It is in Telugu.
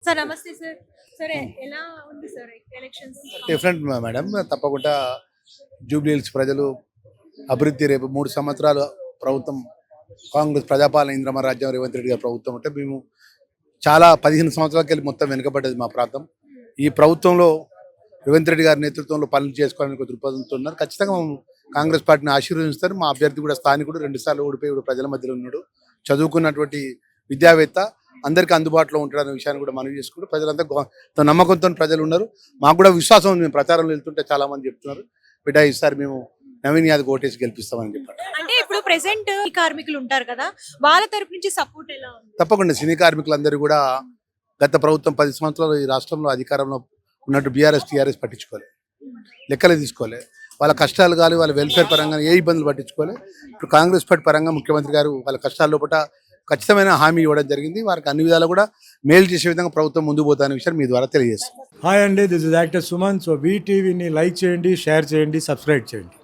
సార్ నమస్తే సార్. సరే ఎలా ఉంది సార్ ఎలక్షన్స్? Different madam. తప్పకుండా జూబ్లీ హిల్స్ ప్రజలు అభివృద్ధి రేపు 3 సంవత్సరాలు ప్రభుత్వం కాంగ్రెస్ ప్రజాపాలన ఇంద్రమ రాజ్యం రేవంత్ రెడ్డి గారి ప్రభుత్వం అంటే మేము చాలా 15 సంవత్సరాలకి వెళ్ళి మొత్తం వెనుకబడ్డది మా ప్రాంతం. ఈ ప్రభుత్వంలో రేవంత్ రెడ్డి గారి నేతృత్వంలో పనులు చేసుకోవడానికి ఒక దృక్పథంతో ఉన్నారు. ఖచ్చితంగా మేము కాంగ్రెస్ పార్టీని ఆశీర్వదిస్తారు. మా అభ్యర్థి కూడా స్థానికుడు 2 సార్లు ఓడిపోయి ఇప్పుడు ప్రజల మధ్యలో ఉన్నాడు. చదువుకున్నటువంటి విద్యావేత్త, అందరికీ అందుబాటులో ఉంటాడనే విషయాన్ని కూడా మనవి చేసుకుంటూ ప్రజలంతా నమ్మకంతో ప్రజలు ఉన్నారు. మాకు కూడా విశ్వాసం ఉంది. మేము ప్రచారంలో వెళ్తుంటే చాలా మంది చెప్తున్నారు, బిడ్డ ఈసారి మేము నవీన్ యాదవ్ ఓటేసి గెలిపిస్తామని చెప్పారు. అంటే ఇప్పుడు ప్రెసెంట్ కార్మికులు ఉంటారు కదా, వాళ్ళ తరపు నుంచి సపోర్ట్ ఎలా ఉంది? తప్పకుండా సినీ కార్మికులందరూ కూడా గత ప్రభుత్వం 10 సంవత్సరాలు ఈ రాష్ట్రంలో అధికారంలో ఉన్నట్టు బీఆర్ఎస్ టీఆర్ఎస్ పట్టించుకోలేదు, లెక్కలే తీసుకోలేదు. వాళ్ళ కష్టాలు కానీ వాళ్ళ వెల్ఫేర్ పరంగా ఏ ఇబ్బందులు పట్టించుకోలేదు. ఇప్పుడు కాంగ్రెస్ పార్టీ పరంగా ముఖ్యమంత్రి గారు వాళ్ళ కష్టాల లోపల ఖచ్చితమైన హామీ ఇవ్వడం జరిగింది. వారికి అన్ని విధాలు కూడా మేలు చేసే విధంగా ప్రభుత్వం ముందుకు పోతానే విషయం మీ ద్వారా తెలియజేస్తాం. హాయ్ అండి, this is actor Suman. So వీటీవీని లైక్ చేయండి, షేర్ చేయండి, సబ్స్క్రైబ్ చేయండి.